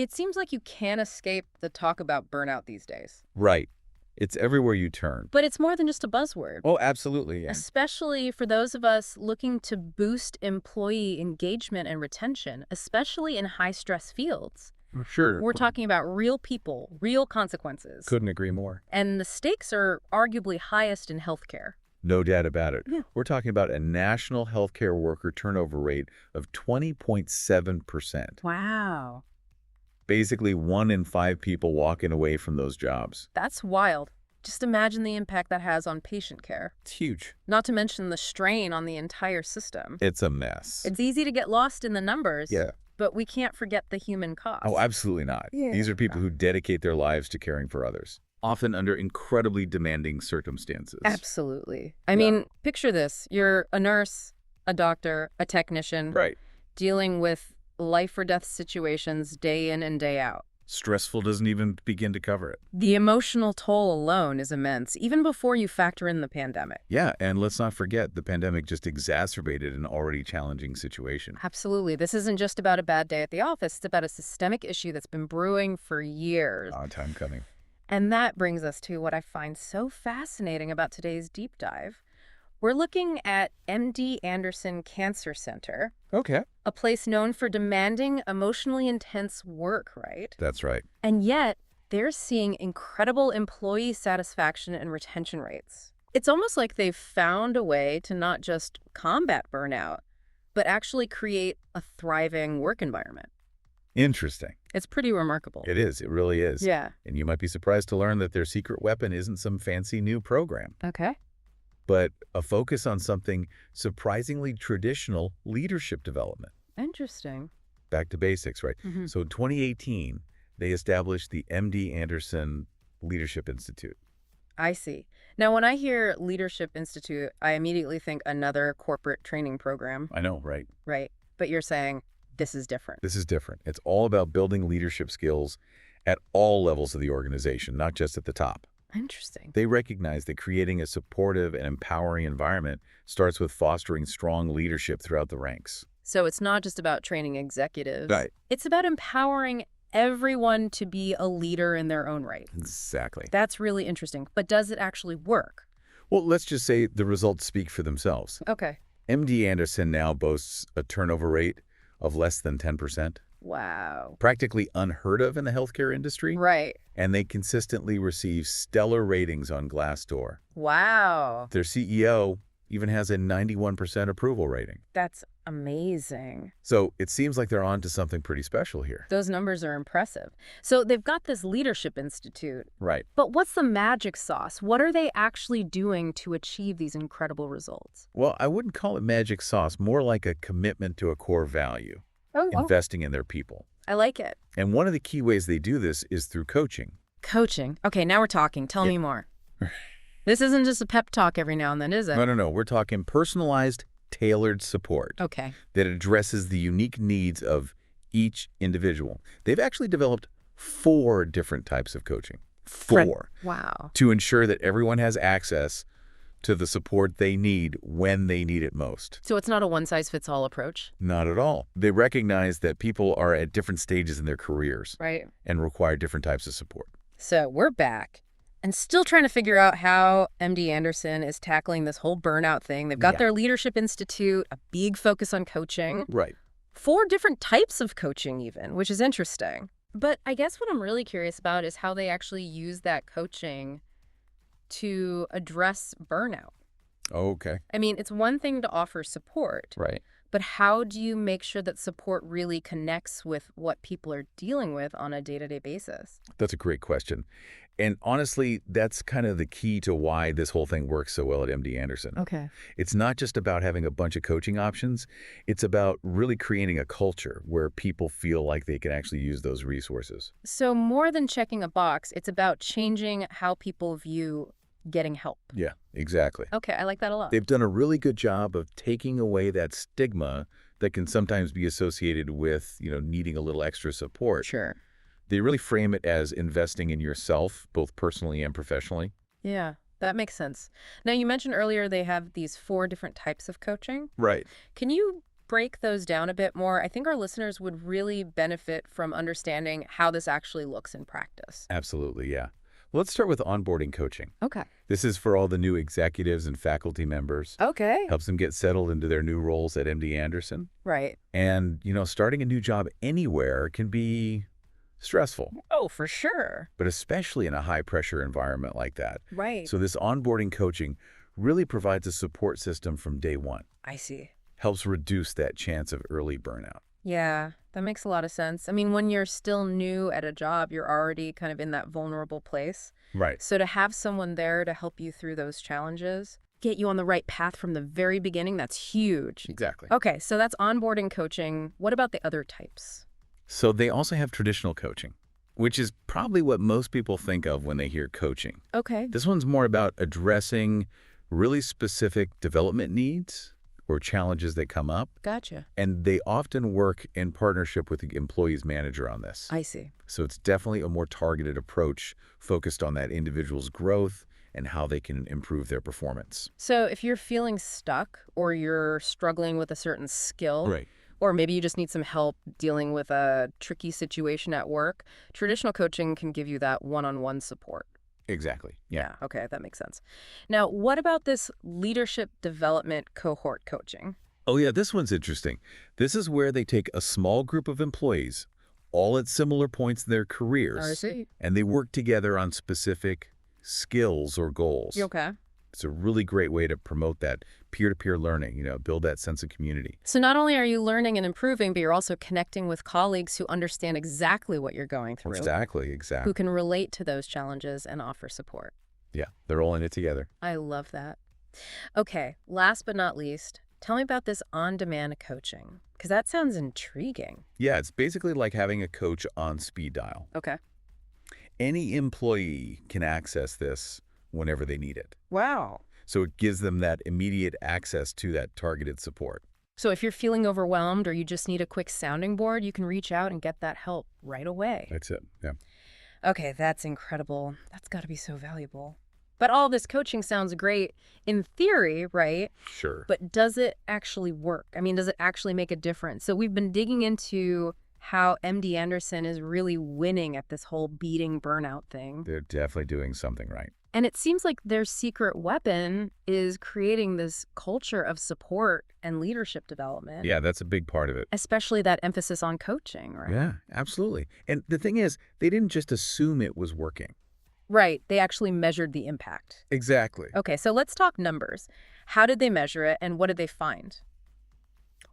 It seems like you can't escape the talk about burnout these days. Right. It's everywhere you turn. But it's more than just a buzzword. Oh, absolutely. And Especially for those of us looking to boost employee engagement and retention, especially in high-stress fields. sure. We're talking about real people, real consequences. Couldn't agree more. And the stakes are arguably highest in healthcare. No doubt about it. Yeah. We're talking about a national healthcare worker turnover rate of 20.7%. Wow. Basically, 1 in 5 people walking away from those jobs. That's wild. Just imagine the impact that has on patient care. It's huge. Not to mention the strain on the entire system. It's a mess. It's easy to get lost in the numbers. Yeah. But we can't forget the human cost. Oh, absolutely not. Yeah. These are people who dedicate their lives to caring for others, often under incredibly demanding circumstances. Absolutely. I mean, picture this. You're a nurse, a doctor, a technician, Right. dealing with life or death situations day in and day out. Stressful doesn't even begin to cover it. The emotional toll alone is immense, even before you factor in the pandemic. Yeah, and let's not forget, the pandemic just exacerbated an already challenging situation. Absolutely. This isn't just about a bad day at the office. It's about a systemic issue that's been brewing for years. Long time coming. And that brings us to what I find so fascinating about today's deep dive. We're looking at MD Anderson Cancer Center, Okay. a place known for demanding, emotionally intense work, right? That's right. And yet, they're seeing incredible employee satisfaction and retention rates. It's almost like they've found a way to not just combat burnout, but actually create a thriving work environment. Interesting. It's pretty remarkable. It is. It really is. Yeah. And you might be surprised to learn that their secret weapon isn't some fancy new program, Okay. but a focus on something surprisingly traditional: leadership development. Interesting. Back to basics, right? Mhm. So in 2018, they established the MD Anderson Leadership Institute. I see. Now, when I hear Leadership Institute, I immediately think another corporate training program, I know, right? right? But you're saying this is different. This is different. It's all about building leadership skills at all levels of the organization, not just at the top. Interesting. They recognize that creating a supportive and empowering environment starts with fostering strong leadership throughout the ranks. So it's not just about training executives. Right. It's about empowering everyone to be a leader in their own right. Exactly. That's really interesting. But does it actually work? Well, let's just say the results speak for themselves. Okay. MD Anderson now boasts a turnover rate of less than 10%, Wow. practically unheard of in the healthcare industry, Right. and they consistently receive stellar ratings on Glassdoor. Wow. Their CEO even has a 91% approval rating. That's amazing. So it seems like they're on to something pretty special here. Those numbers are impressive. So they've got this Leadership Institute. Right. But what's the magic sauce? What are they actually doing to achieve these incredible results? Well, I wouldn't call it magic sauce, more like a commitment to a core value, investing in their people. I like it. And one of the key ways they do this is through coaching. Coaching. Okay, now we're talking. Tell me more. This isn't just a pep talk every now and then, is it? No. We're talking personalized, tailored support Okay. that addresses the unique needs of each individual. They've actually developed 4 different types of coaching. 4. Wow. To ensure that everyone has access to the support they need when they need it most. So it's not a one-size-fits-all approach? Not at all. They recognize that people are at different stages in their careers Right. and require different types of support. So we're back and still trying to figure out how MD Anderson is tackling this whole burnout thing. They've got their Leadership Institute, a big focus on coaching. Right. 4 different types of coaching even, which is interesting. But I guess what I'm really curious about is how they actually use that coaching to address burnout. Okay. I mean, it's one thing to offer support, Right. but how do you make sure that support really connects with what people are dealing with on a day-to-day basis? That's a great question. And honestly, that's kind of the key to why this whole thing works so well at MD Anderson. Okay. It's not just about having a bunch of coaching options. It's about really creating a culture where people feel like they can actually use those resources. So more than checking a box, it's about changing how people view getting help. Yeah, exactly. Okay, I like that a lot. They've done a really good job of taking away that stigma that can sometimes be associated with, needing a little extra support. Sure. They really frame it as investing in yourself, both personally and professionally. Yeah, that makes sense. Now, you mentioned earlier they have these 4 different types of coaching. Right. Can you break those down a bit more? I think our listeners would really benefit from understanding how this actually looks in practice. Absolutely, yeah. Well, let's start with onboarding coaching. Okay. This is for all the new executives and faculty members. Okay. Helps them get settled into their new roles at MD Anderson. Right. And, starting a new job anywhere can be stressful, Oh, for sure. but especially in a high-pressure environment like that. Right. So this onboarding coaching really provides a support system from day one. I see. Helps reduce that chance of early burnout. Yeah, that makes a lot of sense. I mean, when you're still new at a job, you're already kind of in that vulnerable place. Right. So to have someone there to help you through those challenges, get you on the right path from the very beginning, that's huge. Exactly. Okay, so that's onboarding coaching. What about the other types? So they also have traditional coaching, which is probably what most people think of when they hear coaching. Okay, This one's more about addressing really specific development needs or challenges that come up, gotcha. and they often work in partnership with the employee's manager on this. I see. So it's definitely a more targeted approach focused on that individual's growth and how they can improve their performance. So if you're feeling stuck or you're struggling with a certain skill, Right. or maybe you just need some help dealing with a tricky situation at work, traditional coaching can give you that one-on-one support. Exactly. Yeah. Okay, that makes sense. Now, what about this leadership development cohort coaching? Oh, yeah, this one's interesting. This is where they take a small group of employees, all at similar points in their careers, see. and they work together on specific skills or goals. You okay? It's a really great way to promote that peer-to-peer learning, build that sense of community. So not only are you learning and improving, but you're also connecting with colleagues who understand exactly what you're going through, Exactly. who can relate to those challenges and offer support. Yeah, they're all in it together. I love that. Okay, last but not least, tell me about this on-demand coaching, because that sounds intriguing. Yeah, it's basically like having a coach on speed dial. Okay. Any employee can access this whenever they need it. Wow. So it gives them that immediate access to that targeted support. So if you're feeling overwhelmed or you just need a quick sounding board, you can reach out and get that help right away. That's it. Yeah. Okay, that's incredible. That's got to be so valuable. But all this coaching sounds great in theory, right? Sure. But does it actually work? I mean, does it actually make a difference? So we've been digging into how MD Anderson is really winning at this whole beating burnout thing. They're definitely doing something right. And it seems like their secret weapon is creating this culture of support and leadership development. Yeah, that's a big part of it. Especially that emphasis on coaching, right? Yeah, absolutely. And the thing is, they didn't just assume it was working. Right. They actually measured the impact. Exactly. Okay, so let's talk numbers. How did they measure it and what did they find?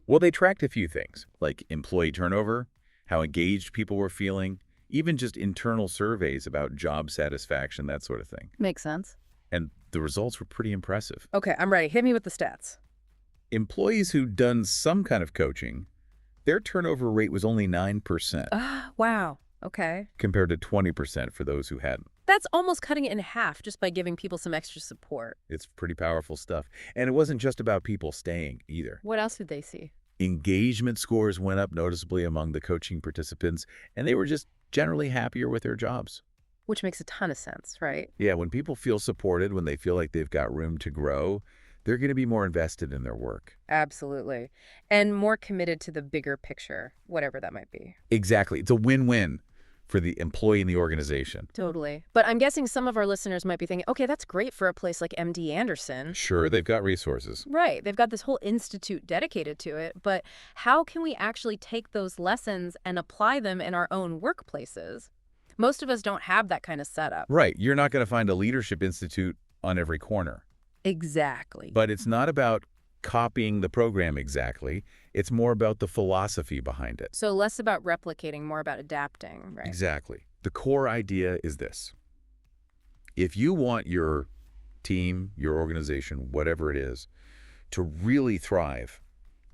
Well, they tracked a few things, like employee turnover, how engaged people were feeling, even just internal surveys about job satisfaction, that sort of thing. Makes sense. And the results were pretty impressive. Okay, I'm ready. Hit me with the stats. Employees who'd done some kind of coaching, their turnover rate was only 9% Wow. Okay. compared to 20% for those who hadn't. That's almost cutting it in half just by giving people some extra support. It's pretty powerful stuff. And it wasn't just about people staying either. What else did they see? Engagement scores went up noticeably among the coaching participants, and they were just generally happier with their jobs. Which makes a ton of sense, right? Yeah, when people feel supported, when they feel like they've got room to grow, they're going to be more invested in their work. Absolutely. And more committed to the bigger picture, whatever that might be. Exactly. It's a win-win for the employee and the organization. Totally. But I'm guessing some of our listeners might be thinking, okay, that's great for a place like MD Anderson. Sure, they've got resources. Right. They've got this whole institute dedicated to it. But how can we actually take those lessons and apply them in our own workplaces? Most of us don't have that kind of setup. Right. You're not going to find a leadership institute on every corner. Exactly. But it's not about copying the program exactly. It's more about the philosophy behind it. So less about replicating, more about adapting, right? Exactly. The core idea is this. If you want your team, your organization, whatever it is, to really thrive,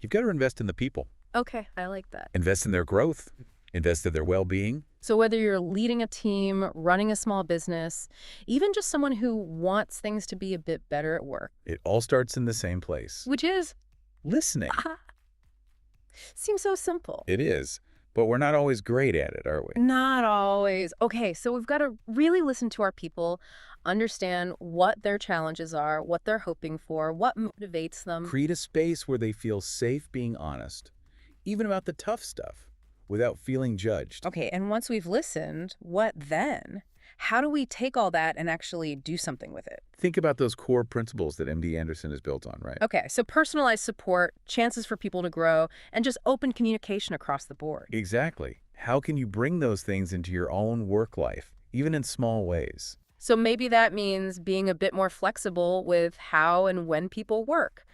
you've got to invest in the people. Okay, I like that. Invest in their growth, invest in their well-being. So whether you're leading a team, running a small business, even just someone who wants things to be a bit better at work. It all starts in the same place. Which is? Listening. Seems so simple. It is. But we're not always great at it, are we? Not always. Okay, so we've got to really listen to our people, understand what their challenges are, what they're hoping for, what motivates them. Create a space where they feel safe being honest, even about the tough stuff, without feeling judged. Okay, and once we've listened, what then? How do we take all that and actually do something with it? Think about those core principles that MD Anderson is built on, right? Okay, so personalized support, chances for people to grow, and just open communication across the board. Exactly. How can you bring those things into your own work life, even in small ways? So maybe that means being a bit more flexible with how and when people work,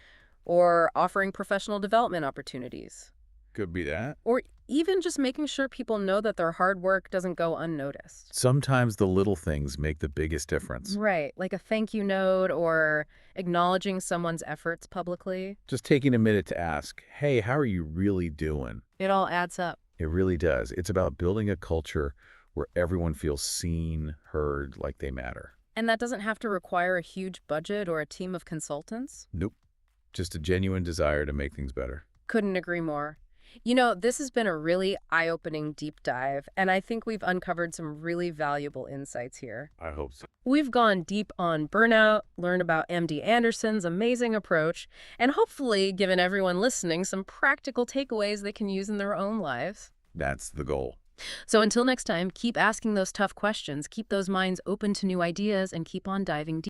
or offering professional development opportunities, Could be that. or even just making sure people know that their hard work doesn't go unnoticed. Sometimes the little things make the biggest difference. Right, like a thank you note or acknowledging someone's efforts publicly. Just taking a minute to ask, hey, how are you really doing? It all adds up. It really does. It's about building a culture where everyone feels seen, heard, like they matter. And that doesn't have to require a huge budget or a team of consultants. Nope. Just a genuine desire to make things better. Couldn't agree more. You know, this has been a really eye-opening deep dive, and I think we've uncovered some really valuable insights here. I hope so. We've gone deep on burnout, learned about MD Anderson's amazing approach, and hopefully given everyone listening some practical takeaways they can use in their own lives. That's the goal. So until next time, keep asking those tough questions, keep those minds open to new ideas, and keep on diving deep.